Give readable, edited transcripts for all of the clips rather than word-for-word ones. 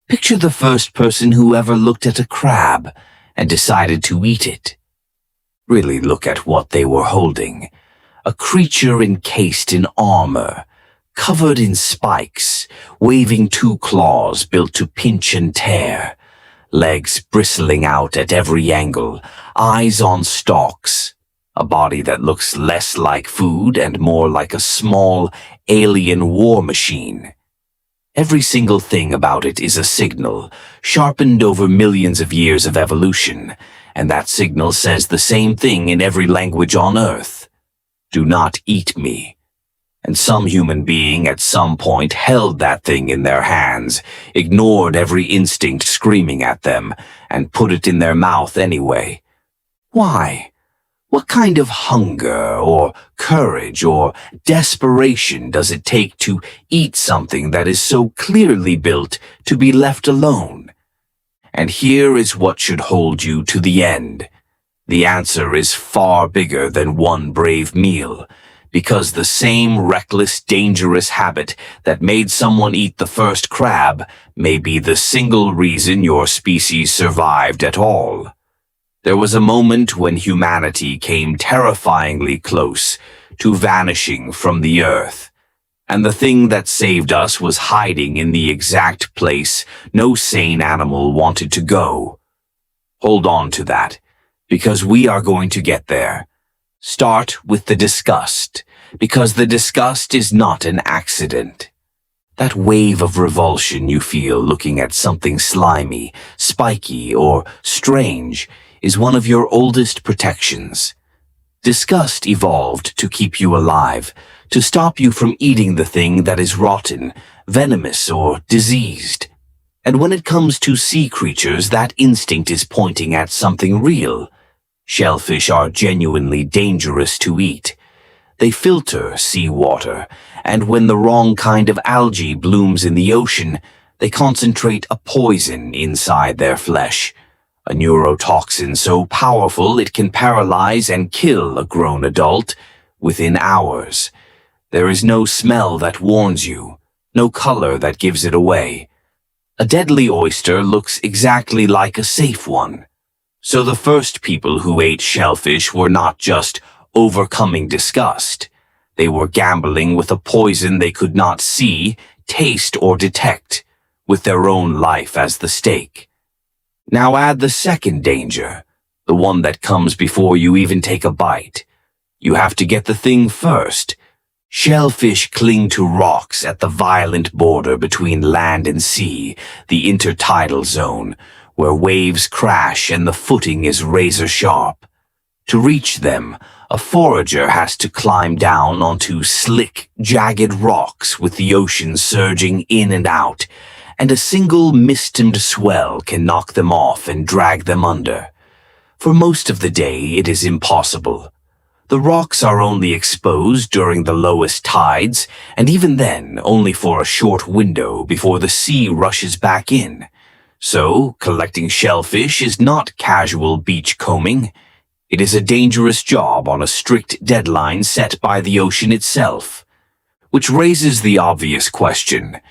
Picture the first person who ever looked at a crab and decided to eat it. Really look at what they were holding. A creature encased in armor, covered in spikes, waving two claws built to pinch and tear, legs bristling out at every angle, eyes on stalks, a body that looks less like food and more like a small, alien war machine. Every single thing about it is a signal, sharpened over millions of years of evolution, and that signal says the same thing in every language on Earth. Do not eat me. And some human being at some point held that thing in their hands, ignored every instinct screaming at them, and put it in their mouth anyway. Why? What kind of hunger or courage or desperation does it take to eat something that is so clearly built to be left alone? And here is what should hold you to the end. The answer is far bigger than one brave meal, because the same reckless, dangerous habit that made someone eat the first crab may be the single reason your species survived at all. There was a moment when humanity came terrifyingly close to vanishing from the earth, and the thing that saved us was hiding in the exact place no sane animal wanted to go. Hold on to that, because we are going to get there. Start with the disgust, because the disgust is not an accident. That wave of revulsion you feel looking at something slimy, spiky, or strange is one of your oldest protections. Disgust evolved to keep you alive, to stop you from eating the thing that is rotten, venomous, or diseased. And when it comes to sea creatures, that instinct is pointing at something real. Shellfish are genuinely dangerous to eat. They filter seawater, and when the wrong kind of algae blooms in the ocean, they concentrate a poison inside their flesh. A neurotoxin so powerful it can paralyze and kill a grown adult within hours. There is no smell that warns you, no color that gives it away. A deadly oyster looks exactly like a safe one. So the first people who ate shellfish were not just overcoming disgust. They were gambling with a poison they could not see, taste, or detect, with their own life as the stake. Now add the second danger, the one that comes before you even take a bite. You have to get the thing first. Shellfish cling to rocks at the violent border between land and sea, the intertidal zone, where waves crash and the footing is razor sharp. To reach them, a forager has to climb down onto slick, jagged rocks with the ocean surging in and out, and a single misted swell can knock them off and drag them under. For most of the day, it is impossible. The rocks are only exposed during the lowest tides, and even then, only for a short window before the sea rushes back in. So, collecting shellfish is not casual beach combing. It is a dangerous job on a strict deadline set by the ocean itself. Which raises the obvious question.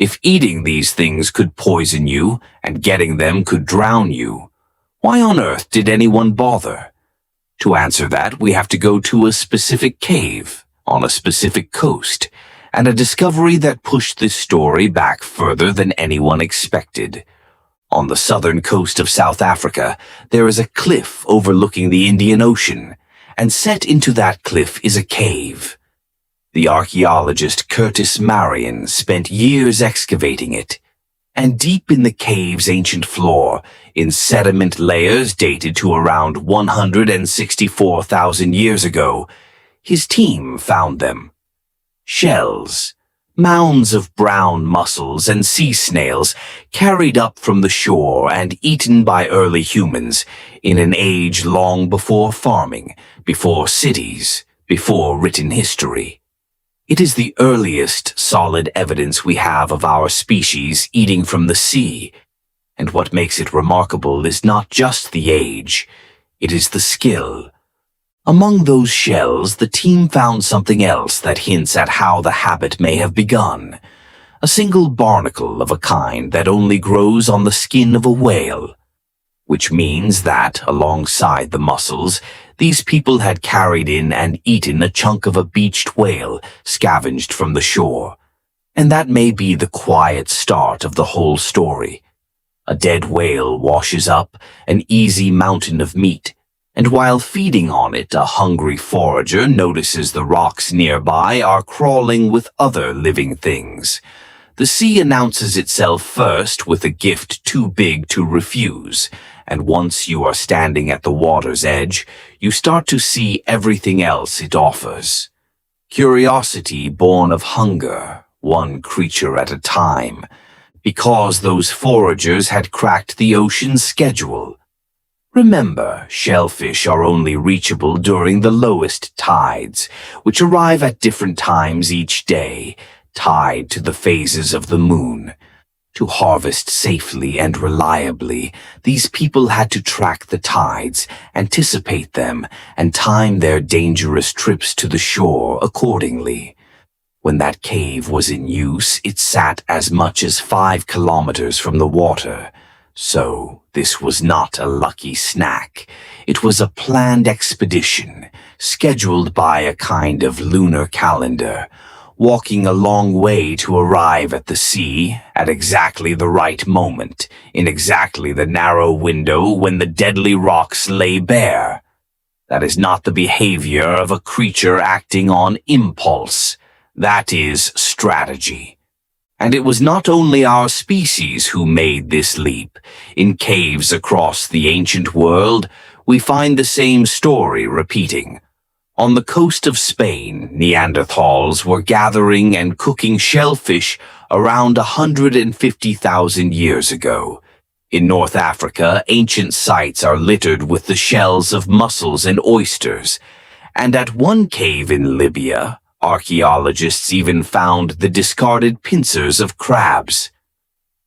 If eating these things could poison you, and getting them could drown you, why on earth did anyone bother? To answer that, we have to go to a specific cave, on a specific coast, and a discovery that pushed this story back further than anyone expected. On the southern coast of South Africa, there is a cliff overlooking the Indian Ocean, and set into that cliff is a cave. The archaeologist Curtis Marion spent years excavating it, and deep in the cave's ancient floor, in sediment layers dated to around 164,000 years ago, his team found them. Shells, mounds of brown mussels and sea snails carried up from the shore and eaten by early humans in an age long before farming, before cities, before written history. It is the earliest solid evidence we have of our species eating from the sea, and what makes it remarkable is not just the age, it is the skill. Among those shells, the team found something else that hints at how the habit may have begun. a single barnacle of a kind that only grows on the skin of a whale. Which means that, alongside the mussels, these people had carried in and eaten a chunk of a beached whale scavenged from the shore. And that may be the quiet start of the whole story. A dead whale washes up an easy mountain of meat, and while feeding on it, a hungry forager notices the rocks nearby are crawling with other living things. The sea announces itself first with a gift too big to refuse, and once you are standing at the water's edge, you start to see everything else it offers. Curiosity born of hunger, one creature at a time, because those foragers had cracked the ocean's schedule. Remember, shellfish are only reachable during the lowest tides, which arrive at different times each day, tied to the phases of the moon. To harvest safely and reliably, these people had to track the tides, anticipate them, and time their dangerous trips to the shore accordingly. When that cave was in use, it sat as much as 5 kilometers from the water. So, this was not a lucky snack. It was a planned expedition, scheduled by a kind of lunar calendar, walking a long way to arrive at the sea at exactly the right moment, in exactly the narrow window when the deadly rocks lay bare. That is not the behavior of a creature acting on impulse. That is strategy. And it was not only our species who made this leap. In caves across the ancient world, we find the same story repeating. On the coast of Spain, Neanderthals were gathering and cooking shellfish around 150,000 years ago. In North Africa, ancient sites are littered with the shells of mussels and oysters. And at one cave in Libya, archaeologists even found the discarded pincers of crabs.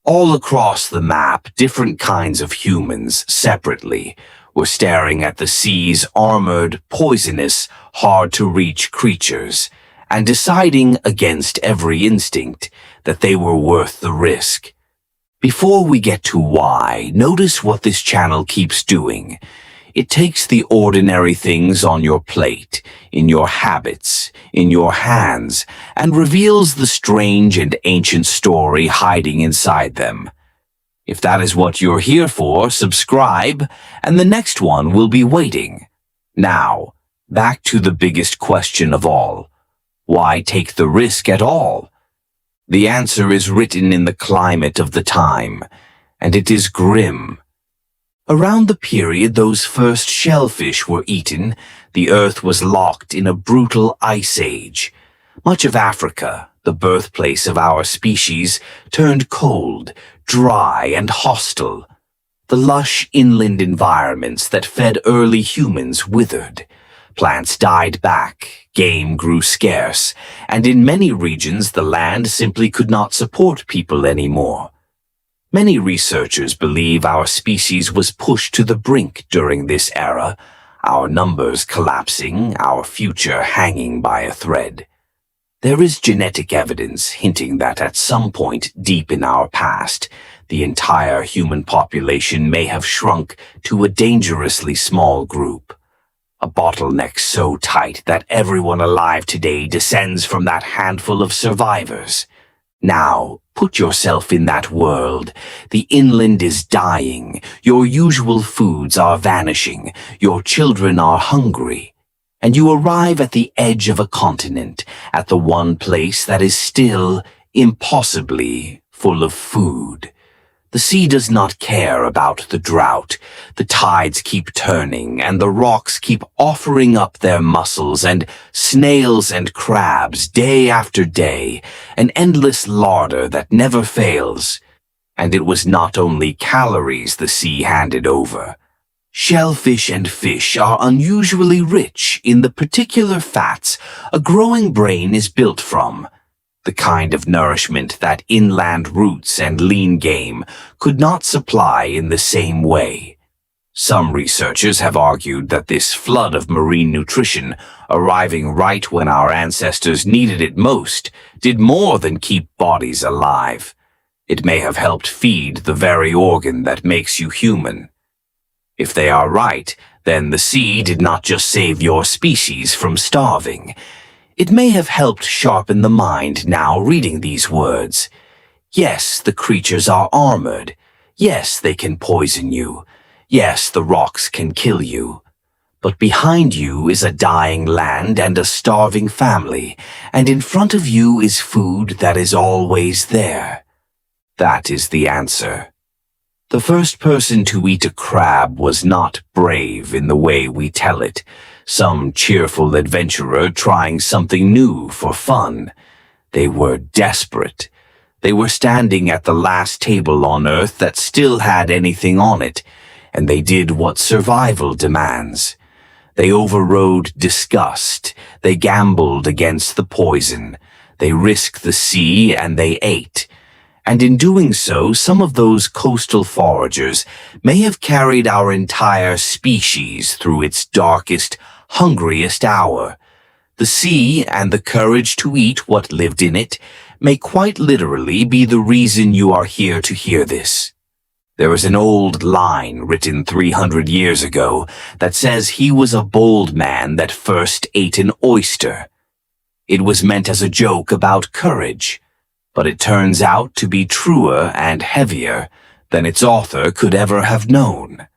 All across the map, different kinds of humans, separately, were staring at the sea's armored, poisonous, hard-to-reach creatures, and deciding against every instinct that they were worth the risk. Before we get to why, notice what this channel keeps doing. It takes the ordinary things on your plate, in your habits, in your hands, and reveals the strange and ancient story hiding inside them. If that is what you're here for, subscribe, and the next one will be waiting. Now, back to the biggest question of all. Why take the risk at all? The answer is written in the climate of the time, and it is grim. Around the period those first shellfish were eaten, the earth was locked in a brutal ice age. Much of Africa, the birthplace of our species, turned cold, dry, and hostile. The lush inland environments that fed early humans withered. Plants died back, game grew scarce, and in many regions the land simply could not support people anymore. Many researchers believe our species was pushed to the brink during this era, our numbers collapsing, our future hanging by a thread. There is genetic evidence hinting that at some point deep in our past, the entire human population may have shrunk to a dangerously small group. A bottleneck so tight that everyone alive today descends from that handful of survivors. Now, put yourself in that world. The inland is dying. Your usual foods are vanishing. Your children are hungry. And you arrive at the edge of a continent, at the one place that is still, impossibly, full of food. The sea does not care about the drought. The tides keep turning, and the rocks keep offering up their mussels and snails and crabs day after day, an endless larder that never fails. And it was not only calories the sea handed over. Shellfish and fish are unusually rich in the particular fats a growing brain is built from. The kind of nourishment that inland roots and lean game could not supply in the same way. Some researchers have argued that this flood of marine nutrition, arriving right when our ancestors needed it most, did more than keep bodies alive. It may have helped feed the very organ that makes you human. If they are right, then the sea did not just save your species from starving. It may have helped sharpen the mind now reading these words. Yes, the creatures are armored. Yes, they can poison you. Yes, the rocks can kill you. But behind you is a dying land and a starving family, and in front of you is food that is always there. That is the answer. The first person to eat a crab was not brave in the way we tell it, some cheerful adventurer trying something new for fun. They were desperate. They were standing at the last table on Earth that still had anything on it, and they did what survival demands. They overrode disgust. They gambled against the poison. They risked the sea and they ate. And in doing so, some of those coastal foragers may have carried our entire species through its darkest, hungriest hour. The sea and the courage to eat what lived in it may quite literally be the reason you are here to hear this. There is an old line written 300 years ago that says he was a bold man that first ate an oyster. It was meant as a joke about courage, but it turns out to be truer and heavier than its author could ever have known.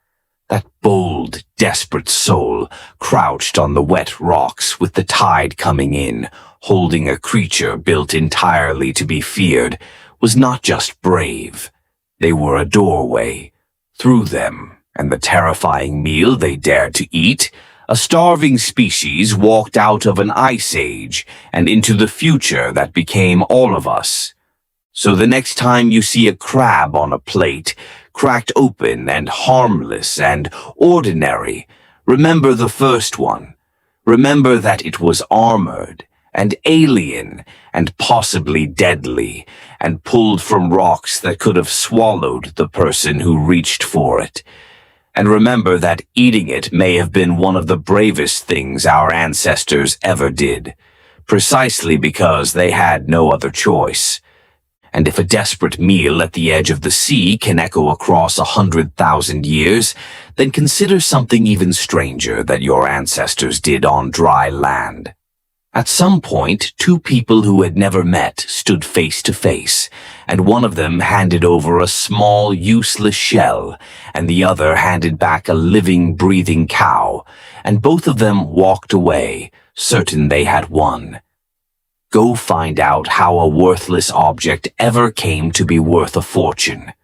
That bold, desperate soul crouched on the wet rocks with the tide coming in, holding a creature built entirely to be feared, was not just brave. They were a doorway. Through them, and the terrifying meal they dared to eat, a starving species walked out of an ice age and into the future that became all of us. So the next time you see a crab on a plate, cracked open and harmless and ordinary, remember the first one. Remember that it was armored and alien and possibly deadly and pulled from rocks that could have swallowed the person who reached for it. And remember that eating it may have been one of the bravest things our ancestors ever did, precisely because they had no other choice. And if a desperate meal at the edge of the sea can echo across 100,000 years, then consider something even stranger that your ancestors did on dry land. At some point, two people who had never met stood face to face, and one of them handed over a small, useless shell, and the other handed back a living, breathing cow, and both of them walked away, certain they had won. Go find out how a worthless object ever came to be worth a fortune.